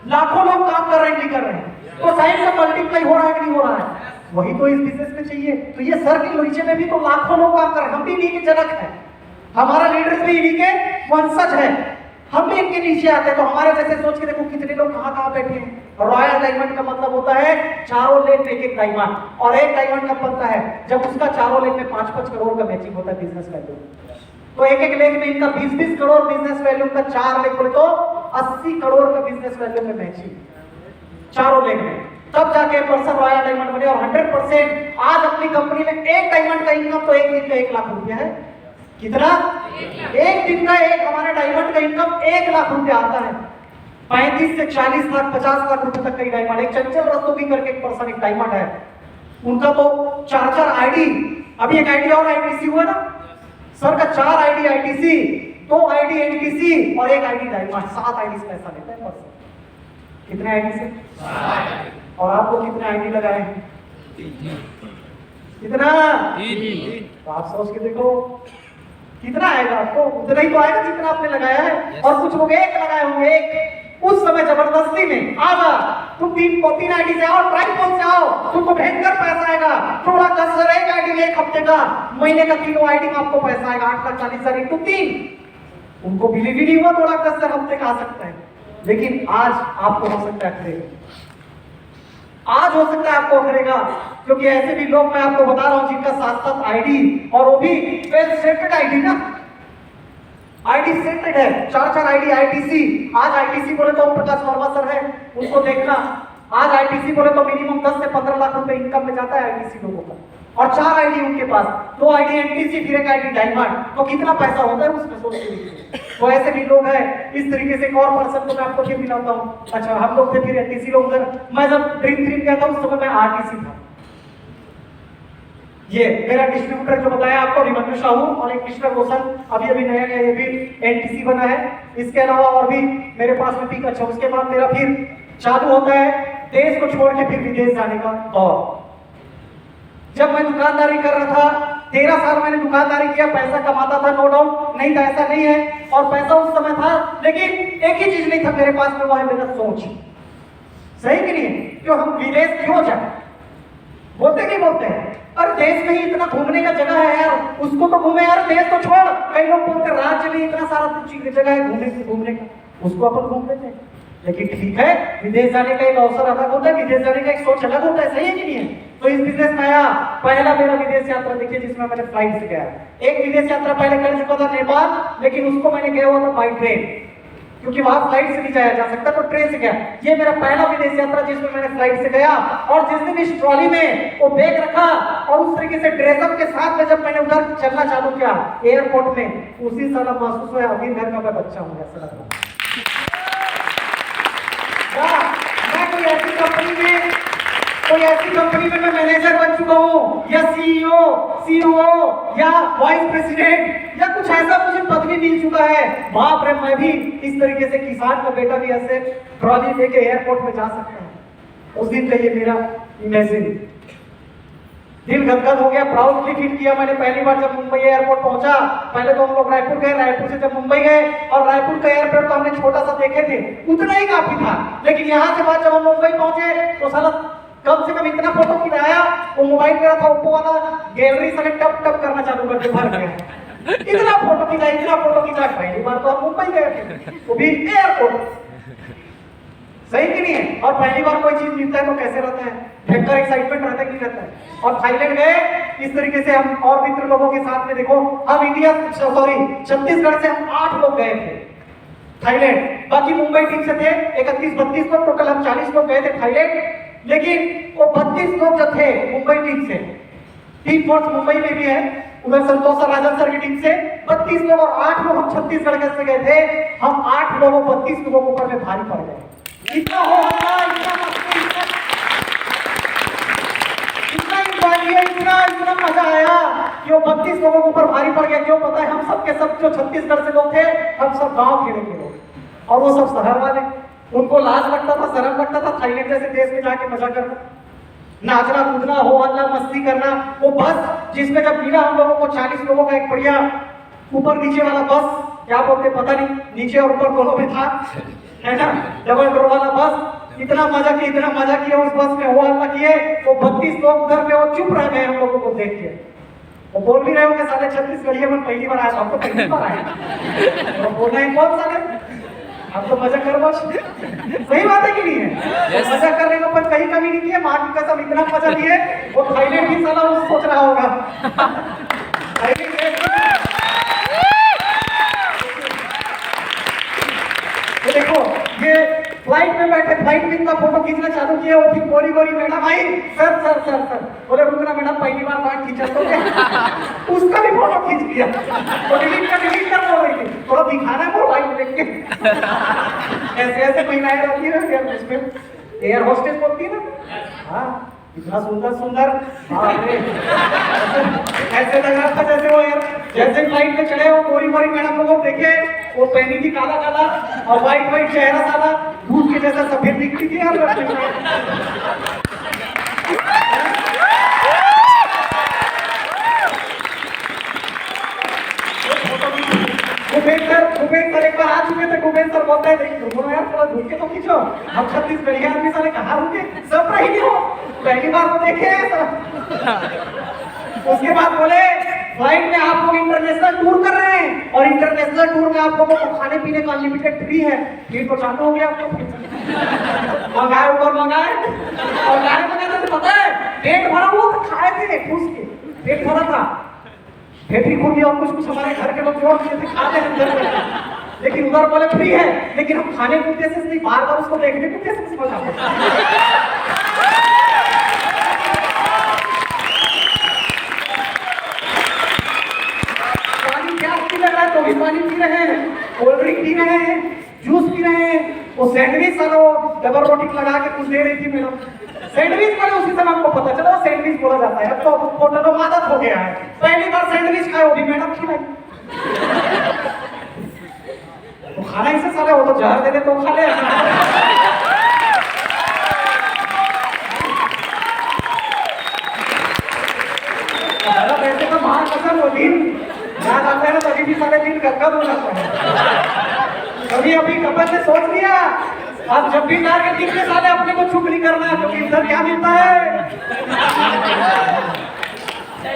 लाखों लोग काम कर रहे हैं, नहीं कर रहे हैं, तो साइड का मल्टीप्लाई हो रहा है कि नहीं हो रहा है? वही तो इस बिजनेस में चाहिए। तो ये सर के नीचे में भी तो लाखों लोग काम कर रहे हैं। हम भी इन्हीं के जनक है, हमारा लीडर्स भी इन्हीं के वंशज है, हम भी इनके नीचे आते हैं। तो हमारे जैसे सोच के देखो कितने लोग कहां कहां बैठे हैं। रॉयल डायमंड का मतलब होता है चारों लेन में एक डायमंड, और एक डायमंड कब बनता है? जब उसका चारों लेन में 5-5 करोड़ का मैचिंग होता है बिजनेस वैल्यू। तो एक लेन में इनका 20-20 करोड़ बिजनेस वैल्यू का, 4 लेन बोले तो 80 करोड़ का बिजनेस वैल्यू में मैचिंग चारों लेन में, तब जाके पर्सन रॉयल डायमंड बने। और 100% आज अपनी कंपनी में एक डायमंड का इनकम तो एक दिन का 1 लाख रुपया है। कितना? एक दिन का एक हमारे डायमंड का इनकम 1 लाख रुपया आता है। 35 से 40 लाख 50 लाख रुपए तक का डायमंड। एक चंचल रस्तोगी करके एक पर्सन, एक डायमंड है, उनका तो 4-4 आईडी, अभी एक आईडी और आईटीसी हुआ ना सर का, 4 आईडी आईटीसी, 2 आईडी एनटीसी और 1 आईडी डायमंड, 7 आईडी से पैसा लेता है पर्सन। कितने आईडी से? 7। और आपको कितने आईडी लगाए हैं? 3। कितना? 3। तो आप सोच के देखो कितना आएगा आपको? उतना ही तो आएगा जितना आपने लगाया है। और कुछ लोग 1 लगाए होंगे, 1 उस समय जबरदस्ती में आजा तुम 3 आईडी से आओ, ट्राइपॉड से आओ, तुमको भयंकर पैसा आएगा। थोड़ा कसर, 1 आईडी में 1 हफ्ते का, महीने का 3 आईडी में आपको पैसा आएगा 8,40,000 इंटू 3। उनको बिलीव ही नहीं हुआ थोड़ा कसर हफ्ते का आ सकता है, लेकिन आज आपको हो सकता है करेगा, आज हो सकता है आपको करेगा। क्योंकि ऐसे भी लोग मैं आपको बता रहा हूं जिनका 7-7 आईडी, और वो भी वेल सेटेड आईडी ना, आईडी सेटेड है, 4-4 आईडी आईटीसी। आज आईटीसी बोले तो प्रकाश वर्मा सर है, उनको देखना, आज आईटीसी बोले तो मिनिमम 10 से 15 लाख रुपए इनकम में जाता है आईटीसी लोगों का, और 4 आईडी उनके पास, 2 आईडी एनटीसी, फिर 1 आईडी डायमंड। तो कितना पैसा होता है उसमें सोच के। तो ऐसे भी लोग हैं। इस तरीके से एक और पर्सन को मैं आपको फिर मिलाता हूँ। अच्छा, हम लोग थे फिर एनटीसी लोग उधर, मैं जब ड्रीम 3 गया था उस समय मैं आरटीसी था। ये मेरा डिस्ट्रीब्यूटर जो बताया आपको अभिमन्यु साहू, और एक मिस्टर रोशन, अभी नया ये भी एनटीसी बना है। इसके अलावा और भी मेरे पास में पिक। अच्छा, उसके बाद मेरा फिर चालू होता है देश को छोड़ के फिर विदेश जाने का दौर। जब मैं दुकानदारी कर रहा था 13 साल मैंने दुकानदारी किया, पैसा कमाता था, नो डाउट, नहीं था ऐसा नहीं है, और पैसा उस समय था, लेकिन एक ही चीज नहीं था मेरे पास में, वो है मेरा सोच। सही कि नहीं? क्यों हम विदेश क्यों जाए? बोलते नहीं बोलते हैं? और देश में ही इतना घूमने का जगह है यार, उसको तो घूमे यार, देश तो छोड़। कई लोग बोलते राज्य में इतना सारा जगह है घूमने का, उसको अपन घूम लेते हैं। लेकिन ठीक है, विदेश जाने का एक अवसर अलग होता है, विदेश जाने का एक सोच अलग होता है। सही है कि नहीं है? तो इस बिजनेस में आया पहला मेरा विदेश यात्रा, देखिए, जिसमें मैंने फ्लाइट से गया। एक विदेश यात्रा पहले कर चुका था नेपाल, लेकिन उसको मैंने गया हुआ था बाई ट्रेन, क्योंकि वहां फ्लाइट से नहीं जाया जा सकता, तो ट्रेन से गया। ये मेरा पहला विदेश यात्रा जिसमें मैंने फ्लाइट से गया। और जिस दिन इस ट्रॉली में वो बैग रखा और उस तरीके से ड्रेसअप के साथ में जब मैंने उधर चलना चालू किया एयरपोर्ट में, उसी साल महसूस हुआ अमीर घर का मैं बच्चा हूँ। ऐसा लगा मैं कोई ऐसी कंपनी में मैं मैनेजर बन चुका हूँ, या सीईओ या वाइस प्रेसिडेंट, या कुछ ऐसा मुझे पदवी मिल चुका है। बाप रे, मैं भी इस तरीके से किसान का बेटा भी ऐसे ट्रॉली लेके एयरपोर्ट में जा सकता है। उस दिन का ये मेरा इमेजिन, दिल गदगद हो गया, प्राउडली फील किया मैंने पहली बार जब मुंबई एयरपोर्ट पहुंचा। पहले तो हम लोग रायपुर गए, रायपुर से जब मुंबई गए, और रायपुर का एयरपोर्ट तो हमने छोटा सा देखे थे, उतना ही काफी था। लेकिन यहाँ से बाद जब हम मुंबई पहुंचे तो साला कम से कम इतना फोटो खिंचाया, वो मोबाइल मेरा था ओप्पो वाला, गैलरी से टप टप करना चालू करके भर गया। इतना फोटो खिंचा। पहली बार तो हम मुंबई गए थे, वो भी एयरपोर्ट। सही कि नहीं है? और पहली बार कोई चीज मिलता है तो कैसे रहता है, भयंकर एक्साइटमेंट रहता है कि नहीं रहता है? और थाईलैंड गए इस तरीके से हम और मित्र लोगों के साथ में, देखो हम छत्तीसगढ़ से हम 8 लोग गए थे थाईलैंड, बाकी मुंबई टीम से थे 31-32 लोग, टोटल हम 40 लोग गए थे थाईलैंड। लेकिन वो 32 लोग जो थे मुंबई टीम से, टीम फोर्स मुंबई में भी है, उधर संतोष राजन सर की टीम से 32 लोग, और 8 लोग हम छत्तीसगढ़ से गए थे। हम 8 लोगों 32 लोगों के ऊपर में भारी पड़ गए। इतना हो हल्ला, इतना मजा आया कि वो 32 लोगों के ऊपर भारी पड़ गया। क्यों पता है? हम सब के सब जो छत्तीसगढ़ से लोग थे, हम सब गांव खेड़े के लोग, और वो सब शहर वाले। उनको लाज लगता था, शर्म लगता था थाईलैंड जैसे देश में जाके मजा करना, नाचना कूदना, हो हल्ला मस्ती करना। वो बस जिसमें जब मिला हम लोगों को 40 लोगों का एक बढ़िया ऊपर नीचे वाला बस, क्या बोलते पता नहीं, नीचे और ऊपर दोनों में था, है ना, डबल डोर वाला बस। इतना मजा किया उस बस में, हुआ हल्ला किए। वो 32 लोग उधर में वो चुप रह गए हम लोगों को देख के। वो बोल भी रहे हो कि साले छत्तीसगढ़िया में पहली बार आया, हम तो पहली बार आए। वो बोल रहे हैं कौन साले, हम तो मजा कर बस। सही बात है कि नहीं है? मजा करने में पर कहीं कमी नहीं है, माँ की कसम इतना मजा लिए। वो थाईलैंड की साला वो सोच रहा होगा तो देखो, ये फ्लाइट में बैठे, फ्लाइट में इतना फोटो खींचना चालू किया। वो फिर गोरी मैडम आई, सर बोले रुकना मैडम, पहली बार बात खींचा तो उसका भी फोटो खींच लिया। तो डिलीट कर बोल रही थी, थोड़ा दिखाना है मोबाइल में देख के। ऐसे महिलाएं रहती है एयर होस्टेस बोलती है ना, हाँ, इतना सुंदर, ऐसे लग रहा था जैसे वो यार, जैसे फ्लाइट में चढ़े वो गोरी मैडम लोगों को देखे, वो पहनी थी काला और वाइट चेहरा साला दूध के जैसा सफेद दिखती थी यार। कुबेर सर एक बार आ चुके थे। कुबेर सर बोलते हैं यार थोड़ा झुक के तो खींचो, हम छत्तीसगढ़ी आदमी साले कहाँ रुके, सब रही हो, पहली बार तो देखे। उसके बाद बोले फ्लाइट में आप लोग इंटरनेशनल टूर कर रहे हैं, और इंटरनेशनल टूर में आप लोगों को खाने पीने का अनलिमिटेड फ्री है। ये तो चालू हो गया आपको, मंगाए और गाय तो पता है पेट भरा हुआ था, खाए थे ठूस के, पेट भरा था, पेटी खोल दिया। कुछ हमारे घर के लोग जोड़ दिए थे, खाते हैं, लेकिन उधर बोले फ्री है, लेकिन हम खाने के उद्देश्य से नहीं, बार उसको देखने के उद्देश्य से समझ पानी क्या लग रहा है, तो भी पानी पी रहे हैं, कोल्ड ड्रिंक पी रहे हैं, जूस पी रहे हैं। वो सैंडविच सालो डबल रोटी लगा के कुछ दे रही थी मैडम, सैंडविच बोले, उसी समय हमको पता चला सैंडविच बोला जाता है। अब तो होटलों में आदत हो गया है, पहली बार सैंडविच खाए, वो भी मैडम खिलाई। वो खाना इसे साले, वो तो जहर दे दे तो खा ले। का कब होना चाहिए? कभी अभी कपल ने सोच लिया अब जब भी टारगेट कितने साले अपने को चुप नहीं करना है, क्योंकि इधर क्या मिलता है?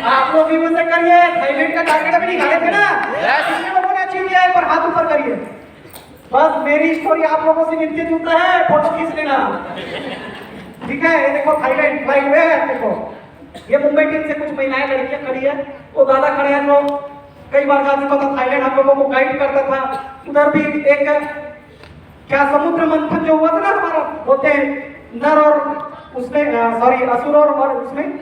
आप लोग भी मुझसे करिए, थाईलैंड का टारगेट अभी निकाले थे ना, कितने लोगों ने अचीव किया है? पर हाथ ऊपर करिए। बस मेरी स्टोरी आप लोगों से मिलती जुलता है, फोटो खींच लेना, ठीक है? ये देखो थाईलैंड फ्लाई हुए हैं, देखो ये मुंबई टीम से कुछ महिलाएं लड़कियां खड़ी है, वो दादा खड़े हैं जो कई बार जा चुका था थाईलैंड, हम लोगों को गाइड करता था। उधर भी एक क्या समुद्र मंथन जो हुआ था ना हमारा, होते हैं नर और उसमें सॉरी असुर और उसमें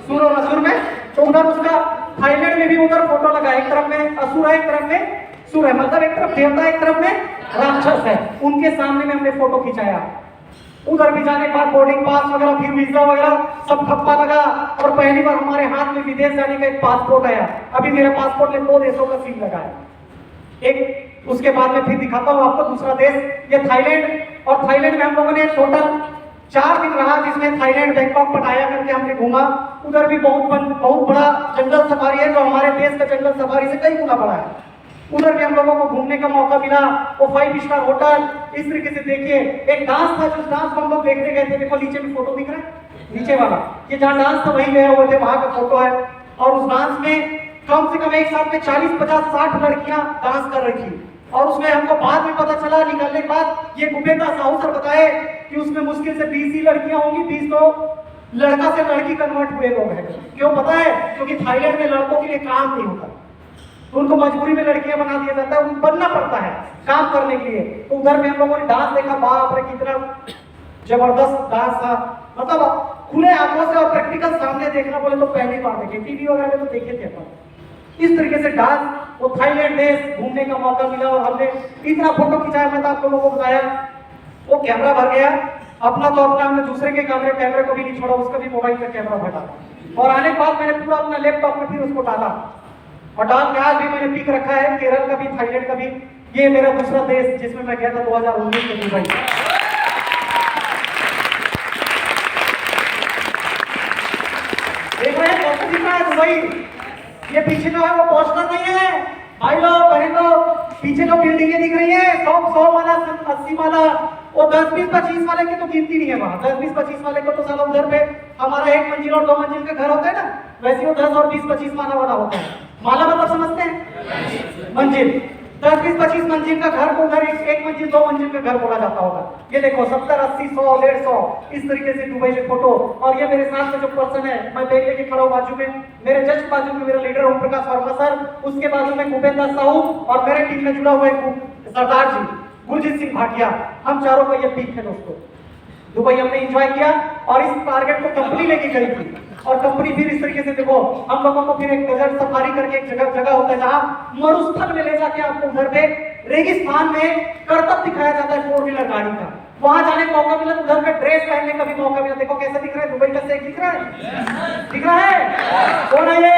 सुर और असुर में, तो उधर उसका थाईलैंड में भी उधर फोटो लगा, एक तरफ में असुर है एक तरफ में सुर है, मतलब एक तरफ देवता एक तरफ में राक्षस है, उनके सामने में हमने फोटो खिंचाया। उधर भी जाने के बाद बोर्डिंग पास वगैरह फिर वीजा वगैरह सब ठप्पा लगा, और पहली बार हमारे हाथ में विदेश जाने का एक पासपोर्ट आया। अभी मेरे पासपोर्ट में 2 देशों का सील लगा है, एक उसके बाद में फिर दिखाता हूँ आपको दूसरा देश, ये थाईलैंड। और थाईलैंड में हम लोगों ने टोटल 4 दिन रहा, जिसमें थाईलैंड बैंकॉक पटाया करके हमने घूमा। उधर भी बहुत बड़ा जंगल सफारी है जो हमारे देश का जंगल सफारी से कई गुना बड़ा है। उधर भी हम लोगों को घूमने का मौका मिला, वो 5 स्टार होटल इस तरीके से। देखिए एक डांस था, जिस डांस को हम लोग देखने गए थे, देखो नीचे में फोटो दिख रहा है नीचे वाला, ये जहाँ डांस था वही गए हुए थे, वहां का फोटो है। और उस डांस में कम से कम एक साथ में 40, 50, 60 लड़कियां डांस कर रही थी। और उसमें हमको बाद में पता चला, निकलने के बाद ये भूपेंद्र साहू सर बताए कि उसमें मुश्किल से 20 ही लड़कियां होंगी, 20 तो लड़का से लड़की कन्वर्ट हुए लोग हैं। क्यों पता है? क्योंकि थाईलैंड में लड़कों के लिए काम नहीं होता, तो उनको मजबूरी में लड़कियां बना दिया जाता है, उनको बनना पड़ता है काम करने के लिए। तो उधर में हम लोगों ने डांस देखा, बाप रे कितना जबरदस्त डांस था, मतलब खुले आंखों से और प्रैक्टिकल सामने देखना बोले तो पहली बार देखे, टीवी वगैरह में तो देखे थे अपन। इस तरीके से डांस, वो थाईलैंड देश घूमने का मौका मिला, और हमने इतना फोटो खिंचाया, मैं तो आप लोगों को बताया, वो कैमरा भर गया अपना, तो अपना हमने दूसरे के कैमरे को भी नहीं छोड़ा, उसका भी मोबाइल का कैमरा भरा। और आने के बाद मैंने पूरा अपना लैपटॉप में फिर उसको डाला, और डाल के आज भी मैंने पिक रखा है, केरल का भी थाईलैंड का भी। ये मेरा दूसरा देश जिसमें मैं गया था 2019 में, दुबई। देख रहे हैं कैसे दिख रहा है दुबई? ये पीछे जो है वो पोस्टर नहीं है भाई लोग बहन लोग, पीछे जो बिल्डिंगें दिख रही है 100 वाला 80 वाला, वो 10, 20, 25 वाले की तो गिनती नहीं है वहां। 10, 20, 25 वाले को तो साला उधर पे हमारा 1 मंजिल और 2 मंजिल का घर होता है ना, वैसे वो 10 और 20, 25 माला वाला होता है। माला मतलब समझते हैं? मंजिल। 10, 20, 25 मंजिल का घर को उधर 1 मंजिल 2 मंजिल का घर बोला जाता होगा। ये देखो 70, 80, 100, 150 इस तरीके से दुबई में फोटो। और ये मेरे साथ में जो पर्सन है, मैं बैग लेके खड़ा हूं बाजू में, मेरे जस्ट बाजू में मेरा लीडर ओम प्रकाश वर्मा सर, उसके बाजू में भूपेंद्र साहू, और मेरे टीम में जुड़ा हुआ है सरदार जी गुरजीत सिंह भाटिया। हम चारों का ये पीक है दोस्तों। दुबई हमने एंजॉय किया, और इस टारगेट को कंपनी लेके गई थी, और कंपनी फिर इस तरीके से देखो हम लोगों को फिर एक डेजर्ट सफारी करके एक जगह होता है जहां मरुस्थल में ले जाके आपको उधर पे रेगिस्तान में करतब दिखाया जाता है 4 व्हीलर गाड़ी का। वहां जाने का मौका मिला, उधर का ड्रेस पहनने का भी मौका मिला। देखो कैसा दिख रहा है दुबई का शेख, दिख रहा है? दिख रहा है? कौन है ये?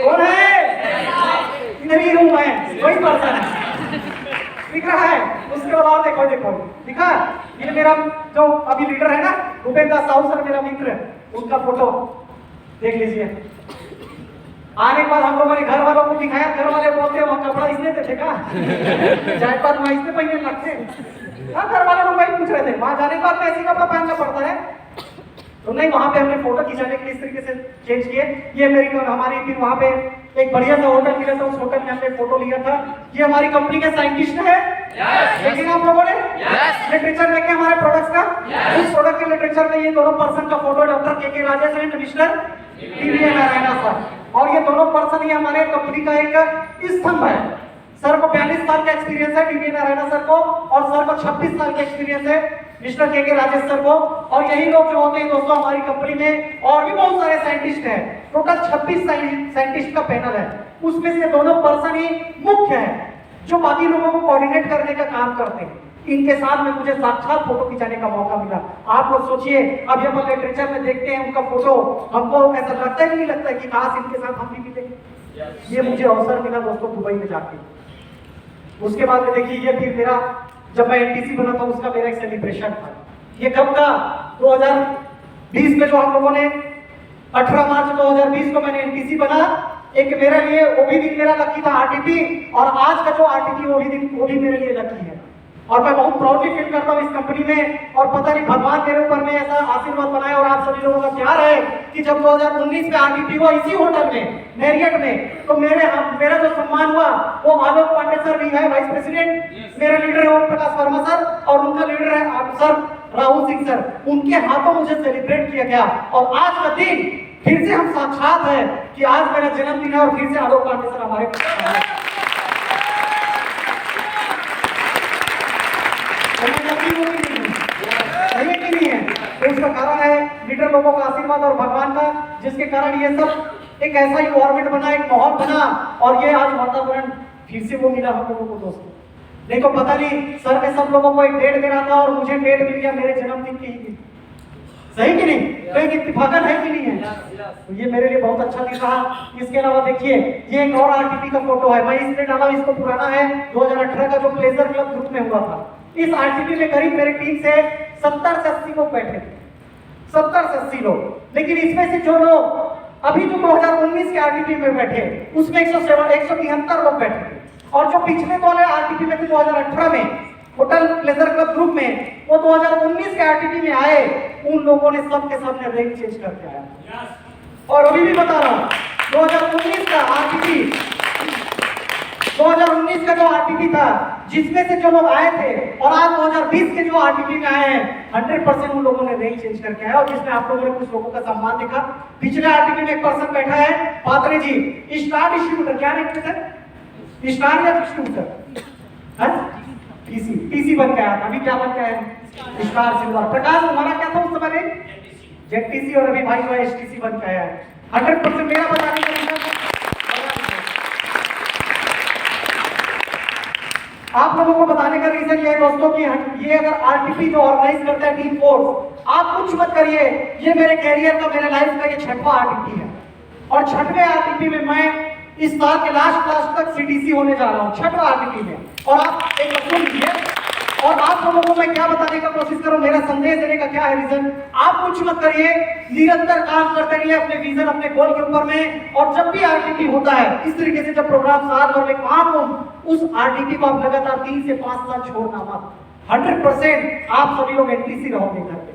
कौन है? नहीं हूं मैं, वही पर्सन है, दिख रहा है? उसके बाद और देखो देखो दिखा, ये मेरा जो अभी लीडर है ना भूपेंद्र साहू सर, मेरा मित्र है, उनका फोटो देख लीजिए। आने के बाद हम लोगों ने घर वालों को दिखाया, घर वाले बोलते हैं वहां कपड़ा इसने थे क्या? जायदाद वहां इसने पहनने लगते। हाँ, घर वाले लोग वही पूछ रहे थे, वहां जाने के बाद ऐसी कपड़ा पहनना पड़ता है तो नहीं। वहां पे हमने फोटो खिंचाने के लिए इस तरीके से चेंज किए। ये मेरी हमारी फिर वहां पे एक बढ़िया सा होटल मिला था, उस होटल में हमने फोटो लिया था। ये हमारी कंपनी के साइंटिस्ट है, लेकिन आप लोगों ने लिटरेचर देखे हमारे प्रोडक्ट्स का, उस प्रोडक्ट के लिटरेचर में ये दोनों पर्सन का फोटो, डॉक्टर के Rajesh and mister TV Narayan sir. और ये दोनों पर्सन ये हमारे कंपनी का एक स्तंभ है। सर को 42 साल का एक्सपीरियंस है टीवी नारायण सर को, और सर को 26 साल का एक्सपीरियंस है मिस्टर के राजेश सर को। और यही लोग जो होते हैं दोस्तों हमारी कंपनी में, और भी बहुत सारे साइंटिस्ट हैं, टोटल 26 साइंटिस्ट का पैनल है। उसमें से दोनों पर्सन ही मुख्य है जो बाकी लोगों को कोऑर्डिनेट करने का काम करते हैं। इनके साथ में मुझे साक्षात फोटो खिंचाने का मौका मिला। आप लोग सोचिए, अभी हम लिटरेचर में देखते हैं उनका फोटो, हमको ऐसा लगता ही नहीं लगता कि काश इनके साथ हम भी मिले। ये मुझे अवसर मिला दोस्तों दुबई में जाके। उसके बाद में देखिए, ये फिर मेरा जब मैं एनटीसी बना था उसका मेरा एक सेलिब्रेशन था। ये कब का? 2020 में, जो हम लोगों ने 18 मार्च 2020 को मैंने एनटीसी बना, एक मेरे लिए वो भी दिन मेरा लकी था आरटीपी, और आज का जो आरटीपी वो भी मेरे लिए लकी है। और मैं बहुत प्राउडली फील करता हूँ इस कंपनी में। और पता नहीं भगवान मेरे ऊपर में ऐसा आशीर्वाद बनाए और आप सभी लोगों का प्यार है कि जब 2019 में आरटीपी हुआ इसी होटल में मैरियट में, तो मेरा जो सम्मान हुआ वो आलोक पांडे सर भी है वाइस प्रेसिडेंट, मेरा लीडर है ओम प्रकाश वर्मा सर, और उनका लीडर है सर राहुल सिंह सर, उनके हाथों मुझे सेलिब्रेट किया गया। और आज का दिन फिर से हम साक्षात है कि आज मेरा जन्मदिन है और फिर से आलोक पांडे सर हमारे नहीं है। तो इसका कारण है लीडर लोगों का आशीर्वाद और भगवान का, जिसके कारण ये सब एक ऐसा इन्वायरमेंट बना, एक माहौल बना, और ये आज वातावरण फिर से वो मिला हम लोगों को। दोस्तों देखो, पता नहीं सर ने सब लोगों को एक डेट दे रहा था और मुझे डेट मिल गया मेरे जन्मदिन की ही। सही कि नहीं? तो एक इत्तेफाकन है कि नहीं है? तो ये मेरे लिए बहुत अच्छा दिन रहा। इसके अलावा देखिए, ये एक और आरटीपी का फोटो है, मैं इसलिए डाला, इसको पुराना है, 2018 का जो प्लेजर क्लब ग्रुप में हुआ था। इस आरटीपी में करीब मेरी टीम से 70 से 80 लोग बैठे थे, 70 से 80 लोग। लेकिन इसमें से जो लोग अभी जो 2019 के आरटीपी में बैठे उसमें 173 लोग बैठे थे, और जो पिछले वाले आरटीपी में थे 2018 में होटल प्लेजर क्लब ग्रुप में, वो 2019 के आरटीपी में आए, उन लोगों ने सबके सामने रैंक चेंज करके आया। और अभी भी बता रहा हूं, 2019 का आरटीपी, 2019 का जो आरटीपी था जिसमें से जो लोग आए थे, और आज 2020 के जो आरटीपी में आए हैं, 100% उन लोगों ने रैंक चेंज करके आया। और जिसमें आप लोगों ने कुछ लोगों का सम्मान देखा। पिछले आरटीपी में एक पर्सन बैठा है पात्रे जी, स्टार डिस्ट्रीब्यूटर, क्या रेट पे सर? स्टार या डिस्ट्रीब्यूटर? टीसी बन के आया था। अभी क्या बन के आया? Star silver. प्रकाश तुम्हारा क्या था उस समय? जेटीसी। और अभी भाई जो है एसटीसी बन के आया है। 100% मेरा बताने का रीजन आप लोगों को बताने का रीजन ये है दोस्तों कि ये अगर आरटीपी जो ऑर्गेनाइज करता है टीम फोर्स, आप कुछ मत करिए, ये मेरे कैरियर का, मेरे लाइफ का ये 6वां आरटीपी है। और 6वें आरटीपी में मैं इस साल के लास्ट तक सीटीसी होने जा रहा हूँ, 6वां आरटीपी में। और आप एक सुन लीजिए, और आप लोगों को मैं क्या बताने का कोशिश करूं, मेरा संदेश देने का क्या है रीजन, आप कुछ मत करिए, निरंतर काम करते रहिए अपने विजन, अपने गोल के ऊपर में। और जब भी आरटीपी होता है इस तरीके से, जब प्रोग्राम साल भर में काम हो, उस आरटीपी को आप लगातार 3 से 5 साल छोड़ना मत। 100% आप सभी लोग एनटीसी रहोगे घर पे।